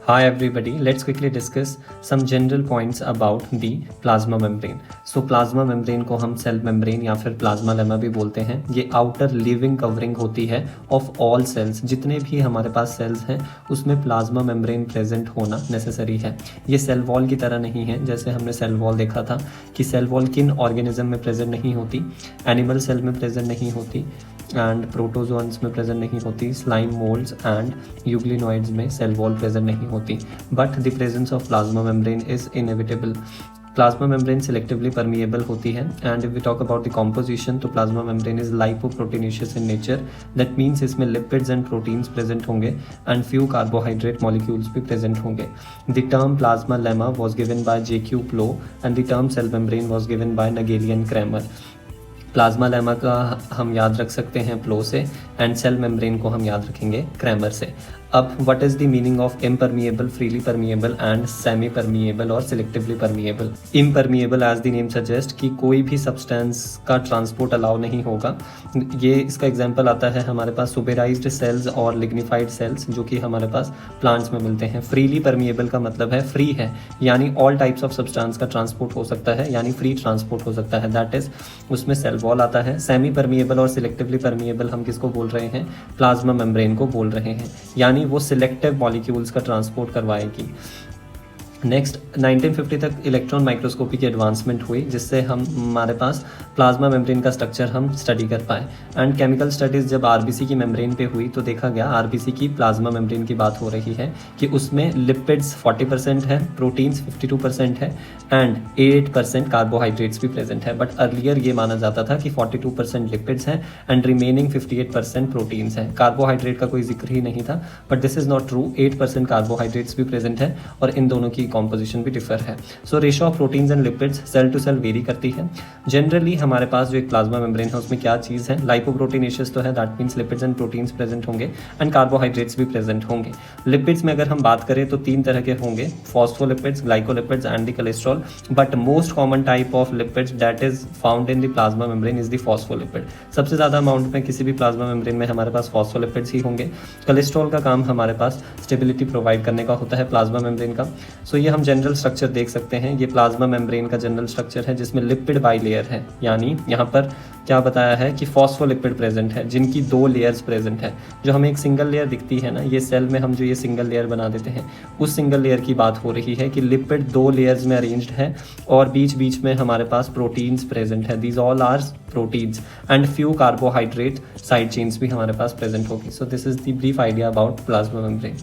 Hi everybody, let's quickly discuss some general points about the plasma membrane. So plasma membrane को हम cell membrane या फिर plasma lemma भी बोलते हैं। ये आउटर लिविंग कवरिंग होती है ऑफ ऑल सेल्स। जितने भी हमारे पास सेल्स हैं उसमें प्लाज्मा मेम्ब्रेन प्रेजेंट होना नेसेसरी है। ये सेल वॉल की तरह नहीं है, जैसे हमने सेल वॉल देखा था कि सेल वॉल किन ऑर्गेनिज्म में प्रेजेंट नहीं होती, एनिमल सेल में प्रेजेंट नहीं होती एंड प्रोटोजोन्स में प्रेजेंट नहीं होती, स्लाइम मोल्ड्स एंड यूग्लिनॉइड्स में सेल वॉल प्रेजेंट नहीं होती, but the presence of plasma membrane is inevitable. Plasma membrane selectively permeable होती है and if we talk about the composition तो plasma membrane is lipoproteinaceous in nature. That means इसमें lipids and proteins present होंगे and few carbohydrate molecules भी present होंगे। The term plasmalemma was given by J.Q. Plowe and the term cell membrane was given by Nageli and Cramer. Plasmalemma का हम याद रख सकते हैं प्लो से एंड सेल मेम्ब्रेन को हम याद रखेंगे क्रैमर से। अब what is the meaning of impermeable, freely permeable and semi permeable और selectively permeable. Impermeable as the name suggest कि कोई भी सब्सटेंस का ट्रांसपोर्ट अलाउ नहीं होगा। ये इसका एग्जांपल आता है हमारे पास सुपेराइज्ड सेल्स और लिग्निफाइड सेल्स जो कि हमारे पास प्लांट्स में मिलते हैं। फ्रीली परमिएबल का मतलब है फ्री है, यानी ऑल टाइप्स ऑफ सब्सटेंस का ट्रांसपोर्ट हो सकता है, यानी फ्री ट्रांसपोर्ट हो सकता है। दैट इज उसमें सेल वॉल आता है। सेमी परमिएबल और सिलेक्टिवली परमिएबल हम किसको बोल रहे हैं? प्लाज्मा मेम्ब्रेन को बोल रहे हैं, यानी वो सिलेक्टिव मॉलिक्यूल्स का ट्रांसपोर्ट करवाएगी। नेक्स्ट 1950 तक इलेक्ट्रॉन माइक्रोस्कोपी की एडवांसमेंट हुई जिससे हमारे पास प्लाज्मा मेम्ब्रेन का स्ट्रक्चर हम स्टडी कर पाए एंड केमिकल स्टडीज़ जब आरबीसी की मेम्ब्रेन पे हुई तो देखा गया आरबीसी की प्लाज्मा मेम्ब्रेन की बात हो रही है कि उसमें लिपिड्स 40% है, प्रोटीन्स 52% है एंड 8% कार्बोहाइड्रेट्स भी प्रेजेंट है। बट अर्लियर ये माना जाता था कि 42% लिपिड्स हैं एंड रिमेनिंग 58% प्रोटीन्स हैं। कार्बोहाइड्रेट का कोई जिक्र ही नहीं था, but this is not true. 8% carbohydrates भी प्रेजेंट है और इन दोनों की कॉम्पोजिशन भी डिफर है। So ratio of proteins and lipids cell to cell vary करती है। जनरली हमारे पास जो एक प्लाज्मा मेम्ब्रेन है उसमें क्या चीज़ है? लाइपोप्रोटीनेशियस तो है, that means lipids and proteins present होंगे एंड कार्बोहाइड्रेट्स भी प्रेजेंट होंगे। लिपिड्स में अगर हम बात करें तो 3 तरह के होंगे, phospholipids, glycolipids and the cholesterol. But most common type of lipids that is found in the plasma membrane is the phospholipid. सबसे ज़्यादा अमाउंट में किसी भी प्लाज्मा मेम्ब्रेन में हमारे पास फॉस्फोलिपिड्स ही होंगे। कोलेस्ट्रॉल का काम हमारे पास स्टेबिलिटी प्रोवाइड करने का होता है प्लाज्मा मेम्ब्रेन का। सो ये हम जनरल स्ट्रक्चर देख सकते हैं। ये प्लाज्मा मेम्ब्रेन का जनरल स्ट्रक्चर है जिसमें लिपिड बाइलेयर है, यानी यहाँ पर क्या बताया है कि फॉस्फोलिपिड प्रेजेंट है जिनकी 2 लेयर्स प्रेजेंट है। जो हमें एक सिंगल लेयर दिखती है ना, ये सेल में हम जो ये सिंगल लेयर बना देते हैं उस सिंगल लेयर की बात हो रही है कि लिपिड 2 लेयर्स में अरेंज्ड है और बीच बीच में हमारे पास प्रोटीन्स प्रेजेंट है। These all are proteins and few carbohydrate side chains भी हमारे पास प्रेजेंट होगी। So this is the brief idea about plasma membrane.